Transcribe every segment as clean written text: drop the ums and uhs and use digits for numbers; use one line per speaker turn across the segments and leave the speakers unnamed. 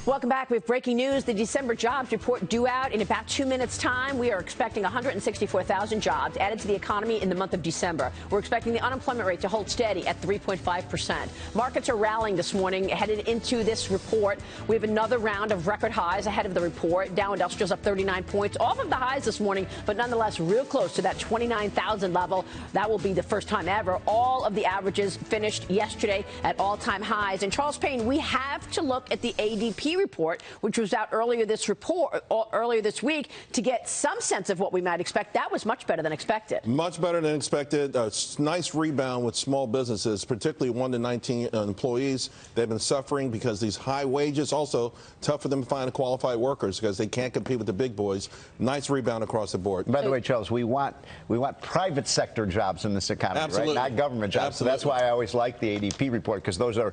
Welcome back. We have breaking news. The December jobs report due out in about 2 minutes' time. We are expecting 164,000 jobs added to the economy in the month of December. We're expecting the unemployment rate to hold steady at 3.5%. Markets are rallying this morning headed into this report. We have another round of record highs ahead of the report. Dow Industrials up 39 points off of the highs this morning, but nonetheless real close to that 29,000 level. That will be the first time ever. All of the averages finished yesterday at all-time highs. And Charles Payne, we have to look at the ADP report, which was out earlier this week, to get some sense of what we might expect. That was much better than expected.
Much better than expected. A nice rebound with small businesses, particularly 1 to 19 employees. They've been suffering because these high wages, also tough for them to find qualified workers because they can't compete with the big boys. Nice rebound across the board.
By the way, Charles, we want private sector jobs in this economy,
Absolutely.
right? Not government jobs.
Absolutely.
So that's why I always like the ADP report, because those are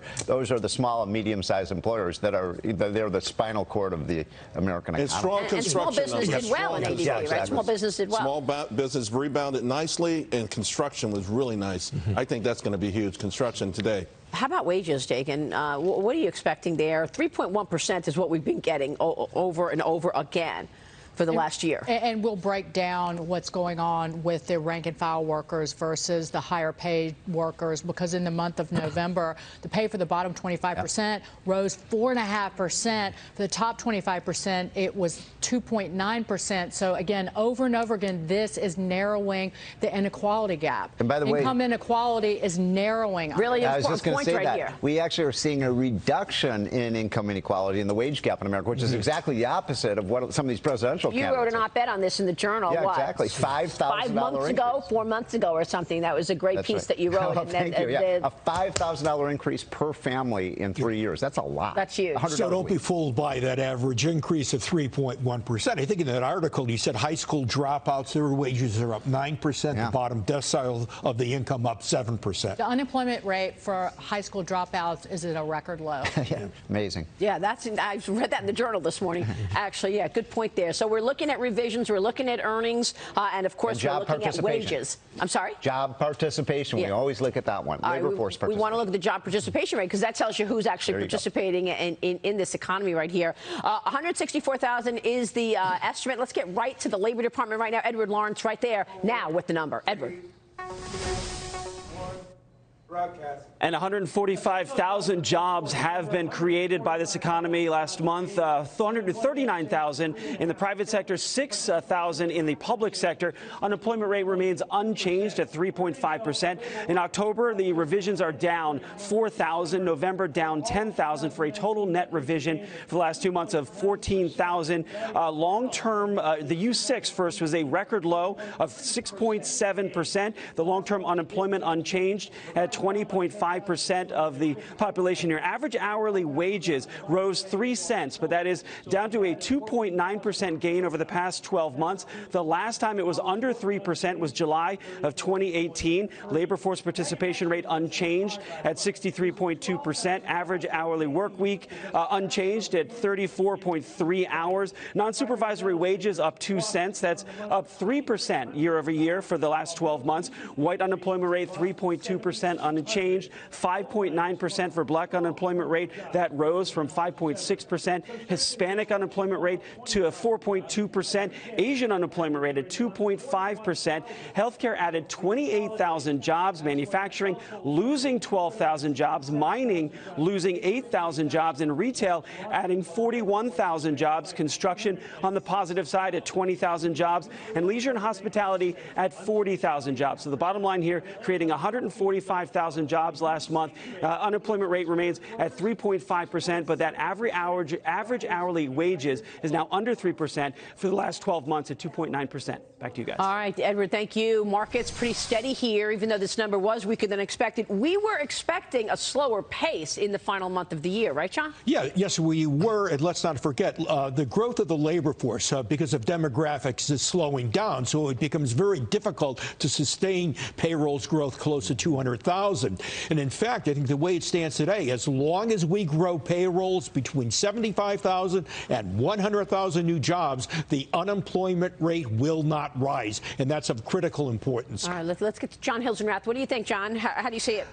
the small and medium-sized employers that are they're the spinal cord of the American economy.
And strong construction.
And small business did well in ADP,
exactly.
right? Small business did well.
Small business rebounded nicely, and construction was really nice. I think that's going to be huge, construction today.
How about wages, Jagan? What are you expecting there? 3.1% is what we've been getting over and over again for the last year.
And we'll break down what's going on with the rank and file workers versus the higher paid workers, because in the month of November, the pay for the bottom 25% rose 4.5%. For the top 25%, it was 2.9%. So again, over and over again, this is narrowing the inequality gap.
And by the way,
income inequality is narrowing.
Really
I was just
important
going to
point
say
right
that.
here.
We actually are seeing a reduction in income inequality in the wage gap in America, which is exactly the opposite of what some of these presidential
You
candidates
wrote an op-ed on this in the Journal.
Yeah,
what?
exactly. $5,000
4 months ago or something. That was a great
That's
piece
right.
that you wrote.
Oh, thank you. Yeah. A $5,000 increase per family in 3 years. That's a lot.
That's huge.
So don't be fooled by that average increase of 3.1%. I think in that article you said high school dropouts, their wages are up 9%.
Yeah.
The bottom decile of the income up 7%.
The unemployment rate for high school dropouts is at a record low.
Yeah, amazing.
Yeah, I read that in the Journal this morning. Actually, yeah, good point there. So we're looking at revisions, we're looking at earnings, and of course we're looking at wages. I'm sorry?
Job participation. We always look at that one. Labor force participation.
We want to look at the job participation rate, because that tells you who's actually participating in this economy right here. 164,000 is the estimate. Let's get right to the Labor Department right now. Edward Lawrence right there now with the number. Edward.
And 145,000 jobs have been created by this economy last month. 139,000 in the private sector, 6,000 in the public sector. Unemployment rate remains unchanged at 3.5%. In October, the revisions are down 4,000. November down 10,000 for a total net revision for the last 2 months of 14,000. Long-term, the U6 first was a record low of 6.7%. The long-term unemployment unchanged at 20.5% of the population here. Average hourly wages rose 3 cents, but that is down to a 2.9% gain over the past 12 months. The last time it was under 3% was July of 2018. Labor force participation rate unchanged at 63.2%. Average hourly work week unchanged at 34.3 hours. Non-supervisory wages up 2 cents. That's up 3% year over year for the last 12 months. White unemployment rate 3.2% unchanged. 5.9% for black unemployment rate. That rose from 5.6%. Hispanic unemployment rate to a 4.2%. Asian unemployment rate at 2.5%. Healthcare added 28,000 jobs. Manufacturing losing 12,000 jobs. Mining losing 8,000 jobs. And retail adding 41,000 jobs. Construction on the positive side at 20,000 jobs. And leisure and hospitality at 40,000 jobs. So the bottom line here, creating 145,000 jobs last month. Unemployment rate remains at 3.5%, but that average hourly wages is now under 3% for the last 12 months at 2.9%. Back to you guys.
All right, Edward, thank you. Markets pretty steady here, even though this number was weaker than expected. We were expecting a slower pace in the final month of the year, right, John?
Yeah, yes, we were. And let's not forget the growth of the labor force because of demographics is slowing down. So it becomes very difficult to sustain payrolls growth close to 200,000. And in fact, I think the way it stands today, as long as we grow payrolls between 75,000 and 100,000 new jobs, the unemployment rate will not rise. And that's of critical importance.
All right, let's get to John Hilsenrath. What do you think, John? How do you see it?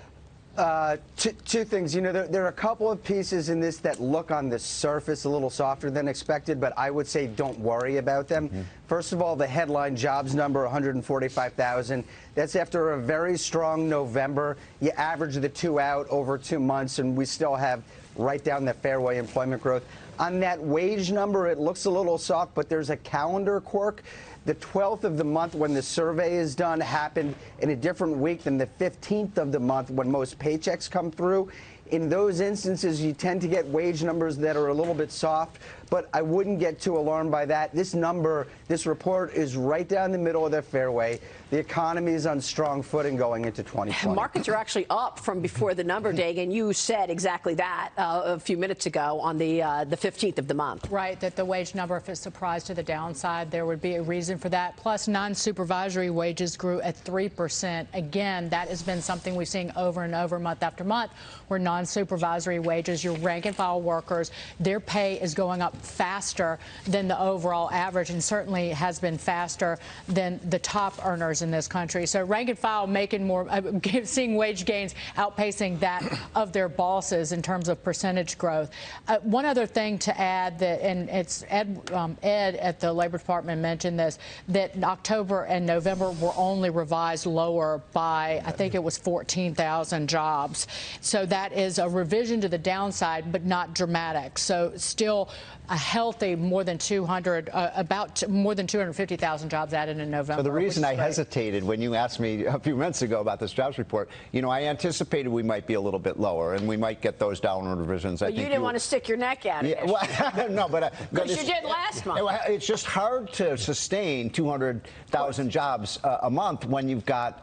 Two things. You know, there are a couple of pieces in this that look on the surface a little softer than expected, but I would say don't worry about them. First of all, the headline jobs number, 145,000. That's after a very strong November. You average the two out over 2 months, and we still have right down the fairway employment growth. On that wage number, it looks a little soft, but there's a calendar quirk. The 12th of the month when the survey is done happened in a different week than the 15th of the month when most paychecks come through. In those instances, you tend to get wage numbers that are a little bit soft, but I wouldn't get too alarmed by that. This number, this report is right down the middle of the fairway. The economy is on strong footing going into 2020.
Markets are actually up from before the number, Dagan. You said exactly that a few minutes ago on the 15th of the month.
Right, that the wage number, if it's surprised to the downside, there would be a reason for that. Plus, non-supervisory wages grew at 3%. Again, that has been something we've seen over and over, month after month, where non-supervisory wages, your rank-and-file workers, their pay is going up faster than the overall average, and certainly has been faster than the top earners in this country. So rank and file making more, seeing wage gains outpacing that of their bosses in terms of percentage growth. One other thing to add, that, and it's Ed at the Labor Department mentioned this, that October and November were only revised lower by, I think it was 14,000 jobs. So that is a revision to the downside, but not dramatic. So still a healthy more than 250,000 jobs added in November.
So the reason I hesitated when you asked me a few minutes ago about this jobs report, you know, I anticipated we might be a little bit lower and we might get those downward revisions.
But you didn't want to stick your neck out.
Yeah, well, no, but
because you did last month.
It's just hard to sustain 200,000 jobs a month when you've got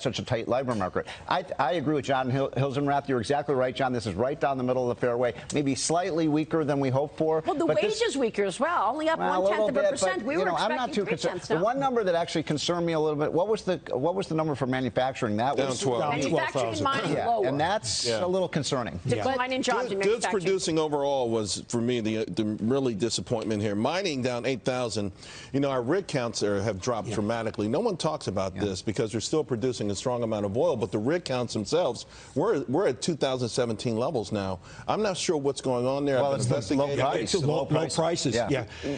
such a tight labor market. I agree with John Hilsenrath. You're exactly right, John. This is right down the middle of the fairway. Maybe slightly weaker than we hoped for.
Well, the wage is weaker as well, only up 0.1%. We were expecting
I'm not too concerned.
No?
The one number that actually concerned me a little bit. What was the number for manufacturing? That
down
was
12.
Manufacturing and mining lower.
And that's a little concerning.
Declining jobs in
Goods
manufacturing.
producing overall was, for me, the really disappointment here. Mining down 8,000. You know, our rig counts have dropped dramatically. No one talks about this because they're still producing a strong amount of oil, but the rig counts themselves, we're at 2017 levels now. I'm not sure what's going on there.
Well, it's low
prices.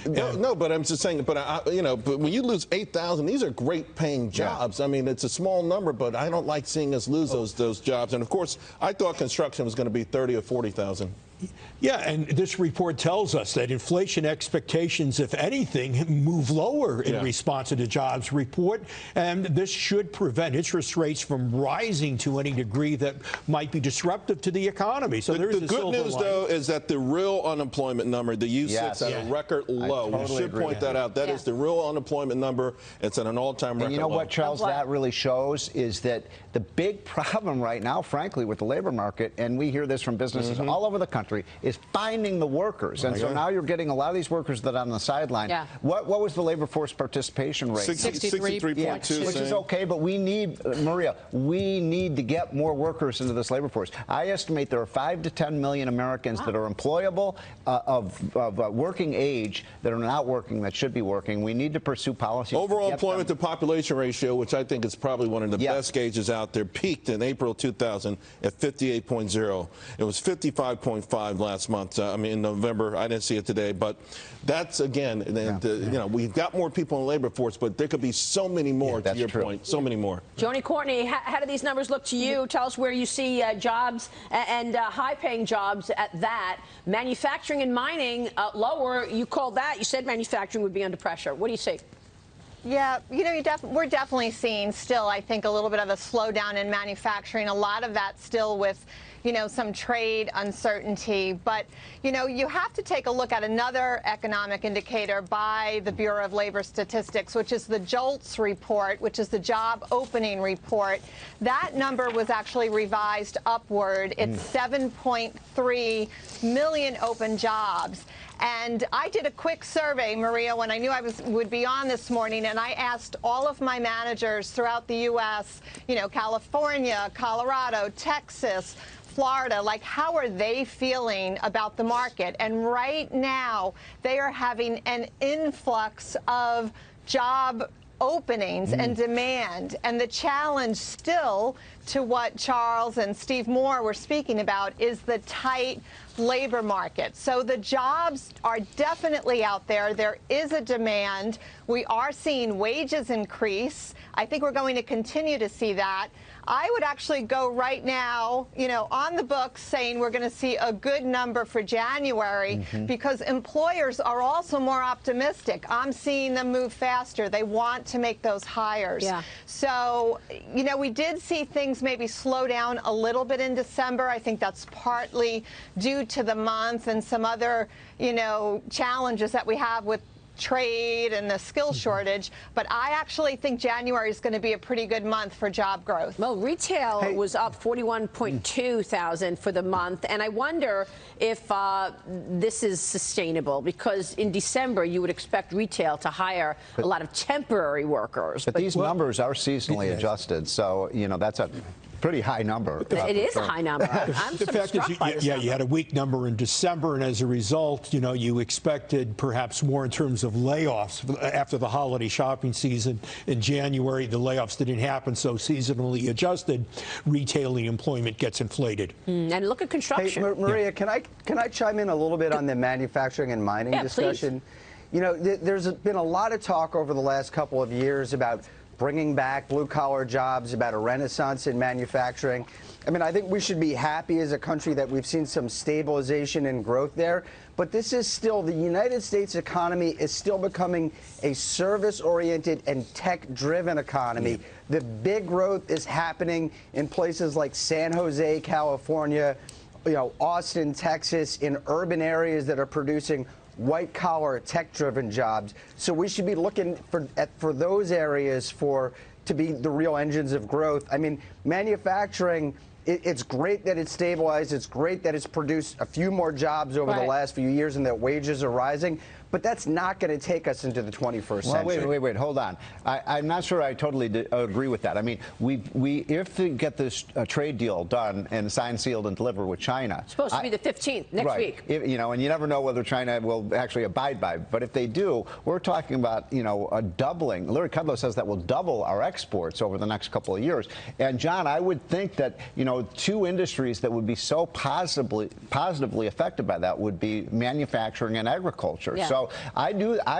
No, but I'm just saying. But but when you lose 8,000, these are great paying jobs. I mean, it's a small number, but I don't like seeing us lose those jobs. And of course, I thought construction was going to be 30 or 40,000.
Yeah, and this report tells us that inflation expectations, if anything, move lower in response to the jobs report, and this should prevent interest rates from rising to any degree that might be disruptive to the economy. So there is
the good news, though, is that the real unemployment number, the U6, at a record low. We should point that out. That is the real unemployment number. It's at an all-time record low.
And you know what, Charles, that really shows is that the big problem right now, frankly, with the labor market, and we hear this from businesses all over the country, is finding the workers. And so now you're getting a lot of these workers that are on the sideline. What was the labor force participation rate?
63.2.
Which is okay, but we need, Maria, we need to get more workers into this labor force. I estimate there are 5 to 10 million Americans that are employable of working age that are not working, that should be working. We need to pursue policies.
Overall employment to population ratio, which I think is probably one of the best gauges out there, peaked in April 2000 at 58.0. It was 55.5 last month. I mean, in November. I didn't see it today, but that's again. You know, we've got more people in the labor force, but there could be so many more. To your point, so many more.
Joni Courtney, how do these numbers look to you? Tell us where you see jobs and high-paying jobs at that. Manufacturing and mining lower. You called that. You said manufacturing would be under pressure. What do you see?
Yeah, you know, we're definitely seeing still, I think, a little bit of a slowdown in manufacturing. A lot of that still with, you know, some trade uncertainty. But, you know, you have to take a look at another economic indicator by the Bureau of Labor Statistics, which is the JOLTS report, which is the job opening report. That number was actually revised upward. It's 7.3 million open jobs. And I did a quick survey, Maria, when I knew I would be on this morning, and I asked all of my managers throughout the U.S., you know, California, Colorado, Texas, Florida, like, how are they feeling about the market? And right now, they are having an influx of job openings and demand, and the challenge still, to what Charles and Steve Moore were speaking about, is the tight labor market. So the jobs are definitely out there. There is a demand. We are seeing wages increase. I think we're going to continue to see that. I would actually go right now, on the books saying we're going to see a good number for January because employers are also more optimistic. I'm seeing them move faster. They want to make those hires. Yeah. So, we did see things maybe slow down a little bit in December. I think that's partly due to the month and some other, challenges that we have with trade and the skill shortage, but I actually think January is going to be a pretty good month for job growth.
Well, retail was up 41.2 thousand for the month, and I wonder if this is sustainable, because in December you would expect retail to hire a lot of temporary workers.
But these numbers are seasonally adjusted, so that's a pretty high number.
It is a high number. I'm
the fact is, you had a weak number in December, and as a result, you expected perhaps more in terms of layoffs after the holiday shopping season in January. The layoffs didn't happen, so seasonally adjusted, retailing employment gets inflated.
And look at construction.
Hey, Maria, can I chime in a little bit on the manufacturing and mining discussion? Please. There's been a lot of talk over the last couple of years about bringing back blue-collar jobs, about a renaissance in manufacturing. I mean, I think we should be happy as a country that we've seen some stabilization and growth there. But this is still, the United States economy is still becoming a service-oriented and tech-driven economy. The big growth is happening in places like San Jose, California, Austin, Texas, in urban areas that are producing white-collar, tech-driven jobs. So we should be looking for those areas to be the real engines of growth. I mean, manufacturing, it's great that it's stabilized. It's great that it's produced a few more jobs over the last few years and that wages are rising. But that's not going to take us into the 21st century.
Wait, hold on. I'm not sure I totally agree with that. I mean, if we get this trade deal done and signed, sealed, and delivered with China.
It's supposed to be the 15th, next week.
And you never know whether China will actually abide by it. But if they do, we're talking about, a doubling. Larry Kudlow says that will double our exports over the next couple of years. And, John, I would think that, two industries that would be so positively affected by that would be manufacturing and agriculture. Yeah. So I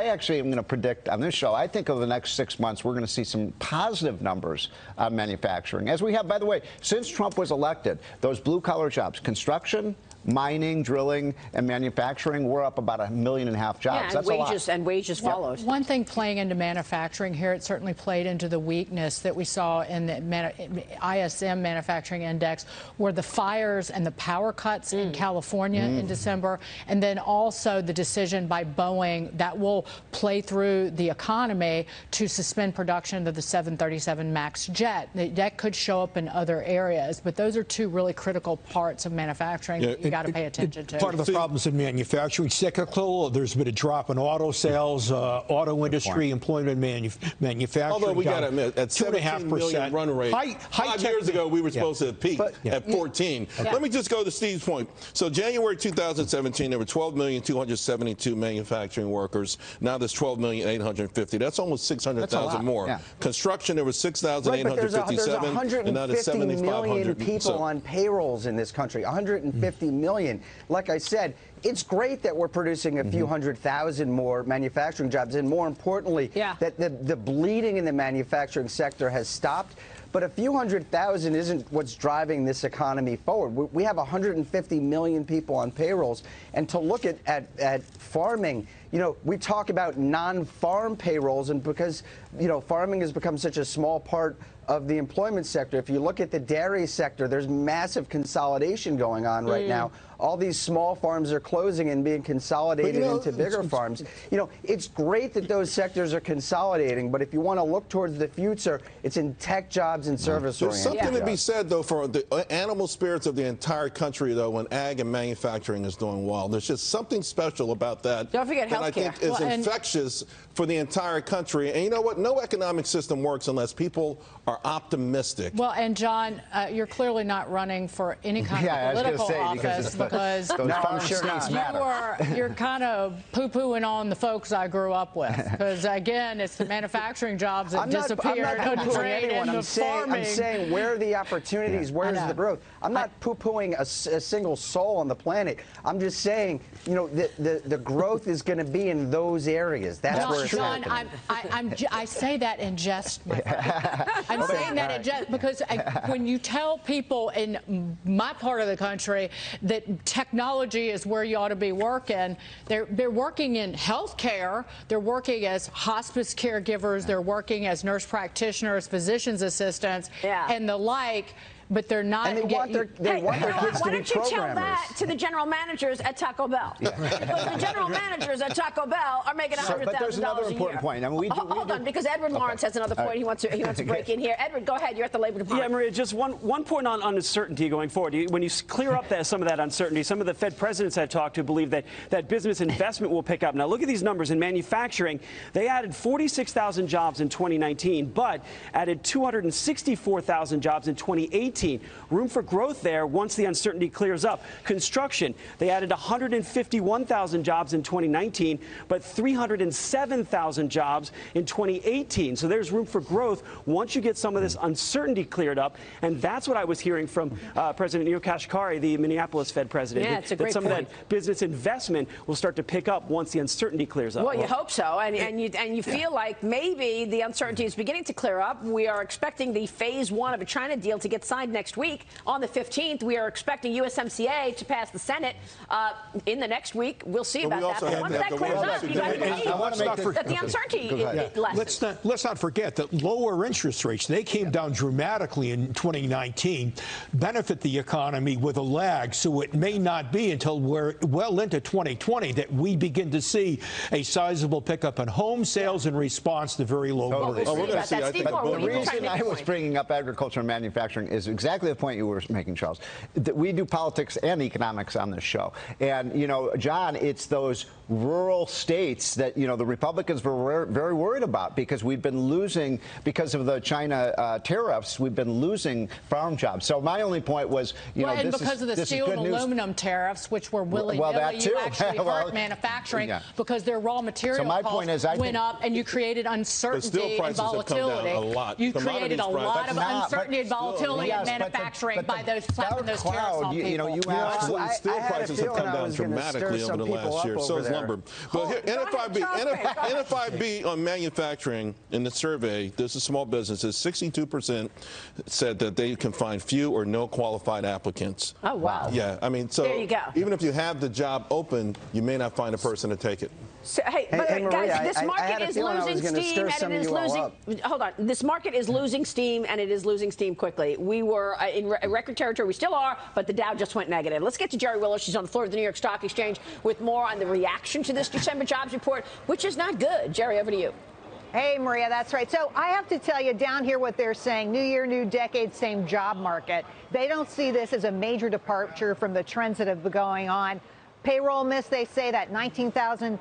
actually am going to predict on this show, I think over the next 6 months, we're going to see some positive numbers on manufacturing. As we have, by the way, since Trump was elected, those blue-collar jobs, construction, mining, drilling, and manufacturing, we're up about 1.5 million jobs.
Yeah, and wages followed.
One thing playing into manufacturing here, it certainly played into the weakness that we saw in the ISM manufacturing index, were the fires and the power cuts in California in December, and then also the decision by Boeing that will play through the economy to suspend production of the 737 MAX jet. That could show up in other areas, but those are two really critical parts of manufacturing. Yeah, you got to pay attention to.
Part of the problems in manufacturing, cyclical. There's been a drop in auto sales, auto industry, employment, manufacturing.
Although we got to admit, at 17 million run rate, 5 years ago we were supposed to peak at 14. Let me just go to Steve's point. So January 2017, there were 12,272 manufacturing workers. Now there's 12,850. That's almost 600,000 more. Yeah. Construction, there was 6,857.
There's 150 million people on payrolls in this country. 150 million. Like I said, it's great that we're producing a few 100,000 more manufacturing jobs, and more importantly, that the bleeding in the manufacturing sector has stopped. But a few 100,000 isn't what's driving this economy forward. We have 150 million people on payrolls. And to look at farming, we talk about non-farm payrolls, and because, farming has become such a small part of the employment sector. If you look at the dairy sector, there's massive consolidation going on right now. All these small farms are closing and being consolidated into bigger farms. It's great that those sectors are consolidating, but if you want to look towards the future, it's in tech jobs and service-oriented
There's something to be said, though, for the animal spirits of the entire country, though, when ag and manufacturing is doing well. There's just something special about that.
Don't forget
that
healthcare.
I think is infectious for the entire country. And you know what? No economic system works unless people are optimistic.
Well, and John, you're clearly not running for any kind of political office, because you're kind of poo-pooing on the folks I grew up with. Because again, it's the manufacturing jobs that disappeared.
I'm not poo-pooing anyone. I'm saying where are the opportunities? Where's the growth? I'm not poo-pooing a single soul on the planet. I'm just saying, you know, the growth is going to be in those areas. That's where it's happening.
I say that in jest, my friend. I'm saying that in jest because when you tell people in my part of the country that technology is where you ought to be working, they're working in healthcare, they're working as hospice caregivers, they're working as nurse practitioners, physician's assistants, and the like. But they're not.
And they want their kids to be programmers.
Why don't you tell that to the general managers at Taco Bell? Because the general managers at Taco Bell are making $100,000 a year.
But there's another important point. I mean,
hold on, because Edward Lawrence has another point. He wants to break in here. Edward, go ahead. You're at the Labor Department.
Yeah, Maria, just one point on uncertainty going forward. When you clear up some of that uncertainty, some of the Fed presidents I've talked to believe that business investment will pick up. Now, look at these numbers. In manufacturing, they added 46,000 jobs in 2019, but added 264,000 jobs in 2018. Room for growth there once the uncertainty clears up. Construction, they added 151,000 jobs in 2019, but 307,000 jobs in 2018. So there's room for growth once you get some of this uncertainty cleared up. And that's what I was hearing from President Neel Kashkari, the Minneapolis Fed president.
Yeah, it's a great
that some
point.
of that business investment will start to pick up once the uncertainty clears up.
Well, you hope so. And you feel like maybe the uncertainty is beginning to clear up. We are expecting the phase 1 of a China deal to get signed next week. On the 15th, we are expecting USMCA to pass the Senate in the next week. We'll see about that. But once that clears up, you got to believe that the uncertainty lessens.
Let's not forget that lower interest rates, they came down dramatically in 2019, benefit the economy with a lag. So it may not be until we're well into 2020 that we begin to see a sizable pickup in home sales in response to very low rates.
We're going to see. I think the reason I was bringing up agriculture and manufacturing is exactly the point you were making, Charles. That we do politics and economics on this show. And, you know, John, it's those rural states that, you know, the Republicans were very worried about because we've been losing, because of the China tariffs, we've been losing farm jobs. So my only point was, you know,
and because of the steel and aluminum tariffs, which were willy-nilly, you actually hurt manufacturing because their raw material costs went up and you created uncertainty and volatility. You created a lot of uncertainty and volatility in manufacturing by those slapping those tariffs on people.
You know, you
absolutely, steel prices have come down dramatically over the last year. So has lumber. But here, NFIB on manufacturing in the survey, this is small businesses, 62% said that they can find few or no qualified applicants.
Oh, wow.
Yeah, I mean, so
there you go.
Even if you have the job open, you may not find a person to take it.
So, hey, Maria, guys, this market is losing steam and it is losing. Hold on, this market is losing steam and it is losing steam quickly. We were in record territory. We still are, but the Dow just went negative. Let's get to Jerry Willis. She's on the floor of the New York Stock Exchange with more on the reaction to this December jobs report, which is not good. Jerry, over to you.
Hey, Maria, that's right. So I have to tell you down here what they're saying. New year, new decade, same job market. They don't see this as a major departure from the trends that have been going on. Payroll miss, they say that 19,000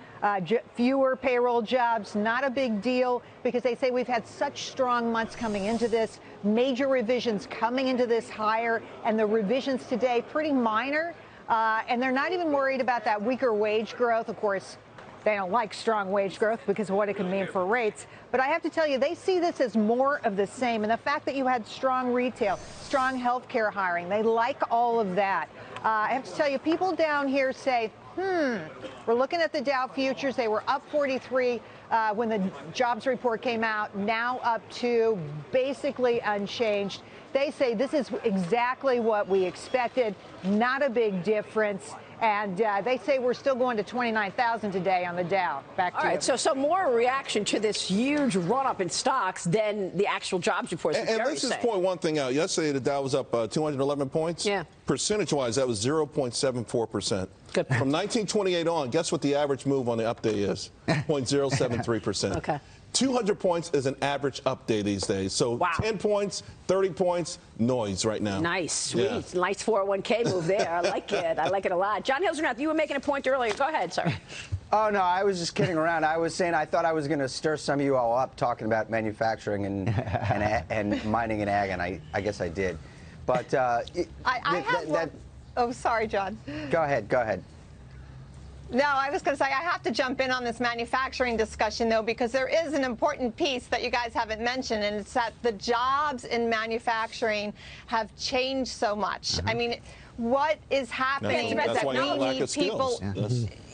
fewer payroll jobs, not a big deal because they say we've had such strong months coming into this, major revisions coming into this higher, and the revisions today pretty minor. And they're not even worried about that weaker wage growth. Of course, they don't like strong wage growth because of what it can mean for rates. But I have to tell you, they see this as more of the same. And the fact that you had strong retail, strong healthcare hiring, they like all of that. I have to tell you, people down here say, we're looking at the Dow futures. They were up 43 when the jobs report came out, now up to basically unchanged. They say this is exactly what we expected, not a big difference. And they say we're still going to 29,000 today on the Dow. Back to you.
All right, so more reaction to this huge run-up in stocks than the actual jobs reports.
And let's just point one thing out. Yesterday, the Dow was up 211 points.
Yeah.
Percentage-wise, that was 0.74%.
Good.
From 1928 on, guess what the average move on the up day is? 0.073%.
Okay.
200 points is an average up day these days. So 10 points, 30 points, noise right now.
Nice, sweet. Yeah. Nice 401k move there. I like it. I like it a lot. John Hilsenrath, you were making a point earlier. Go ahead, sir.
Oh, no, I was just kidding around. I was saying I thought I was going to stir some of you all up talking about manufacturing and mining and ag, and I guess I did. But
Oh, sorry, John.
Go ahead. Go ahead.
No, I was going to say I have to jump in on this manufacturing discussion, though, because there is an important piece that you guys haven't mentioned, and it's that the jobs in manufacturing have changed so much. I mean, what is happening?
That's why you have a lack of skills.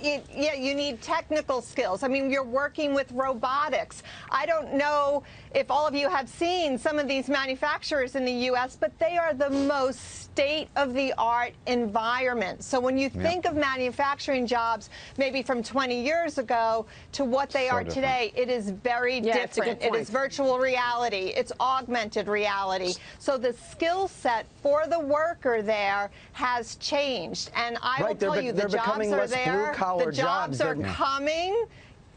Yeah, you need technical skills. I mean, you're working with robotics. I don't know if all of you have seen some of these manufacturers in the U.S., but they are the most state-of-the-art environment. So when you think of manufacturing jobs, maybe from 20 years ago to what they are today, it is very different. It is virtual reality. It's augmented reality. So the skill set for the worker there has changed. And I will tell you, the jobs are there. The jobs are coming.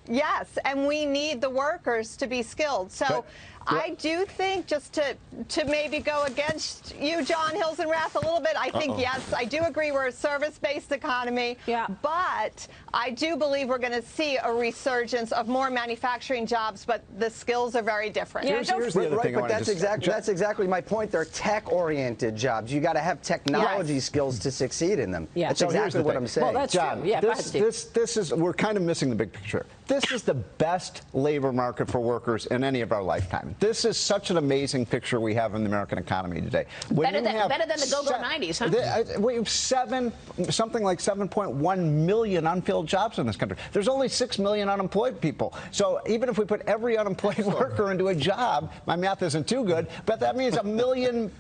Yes, and we need the workers to be skilled. So I do think, just to maybe go against you, John Hilsenrath, a little bit, I think, yes, I do agree we're a service-based economy. Yeah. But I do believe we're going to see a resurgence of more manufacturing jobs, but the skills are very different.
Yeah, here's the other thing
but that's exactly my point. They're tech-oriented jobs. You got to have technology skills to succeed in them.
Yeah.
That's
So
exactly what I'm saying.
Well, that's
John,
true. Yeah,
this is, we're kind of missing the big picture. This is the best labor market for workers in any of our lifetime. This is such an amazing picture we have in the American economy today.
Better than the go-go 90s, huh?
We have something like 7.1 million unfilled jobs in this country. There's only 6 million unemployed people. So even if we put every unemployed worker into a job, my math isn't too good, but that means 1 million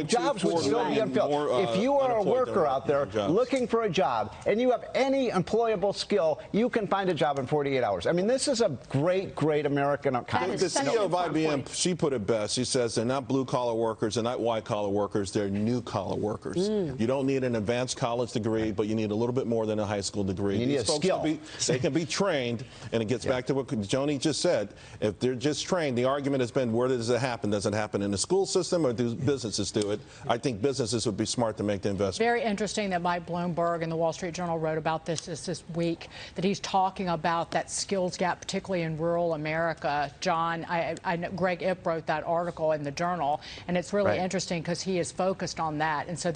jobs would still be unfilled. If you are a worker out there looking for a job and you have any employable skill, you can find a job in 48 hours. I mean, this is a great, great American economy.
The CEO of IBM, she put it best. She says they're not blue-collar workers, they're not white-collar workers, they're new-collar workers. You don't need an advanced college degree, but you need a little bit more than a high school degree.
You need a skill.
They can be trained, and it gets back to what Joni just said. If they're just trained, the argument has been, where does it happen? Does it happen in the school system, or do businesses do it? I think businesses would be smart to make the investment.
Very interesting that Mike Bloomberg in the Wall Street Journal wrote about this week, that he's talking about that skills gap, particularly in rural America. John, I know Greg Ip wrote that article in the Journal, and it's really interesting because he is focused on that. And so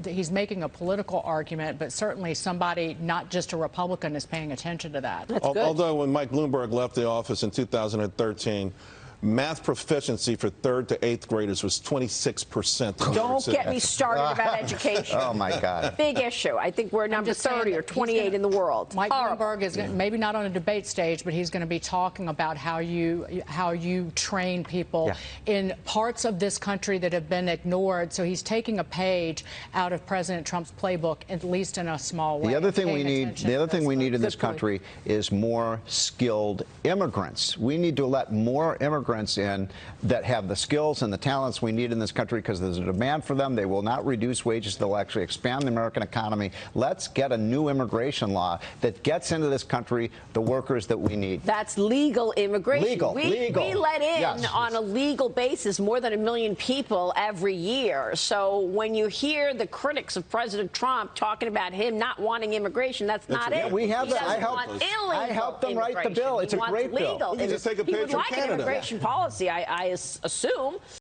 he's making a political argument, but certainly somebody, not just a Republican, is paying attention to that.
That's good.
Although when Mike Bloomberg left the office in 2013, math proficiency for 3rd to 8th graders was 26%.
Don't get me started about education.
Oh, my God.
Big issue. I think we're number 30 or 28 in the world.
Mike Bloomberg is maybe not on a debate stage, but he's going to be talking about how you train people in parts of this country that have been ignored. So he's taking a page out of President Trump's playbook, at least in a small way.
The other thing we need in this country is more skilled immigrants. We need to let more immigrants in that have the skills and the talents we need in this country, because there's a demand for them. They will not reduce wages. They'll actually expand the American economy. Let's get a new immigration law that gets into this country the workers that we need.
That's legal immigration.
Legal.
We let in on a legal basis more than 1 million people every year. So when you hear the critics of President Trump talking about him not wanting immigration, that's not it.
We have that.
I
helped them write the bill. It's a great bill.
You can just take a page from Canada.
Policy, I assume.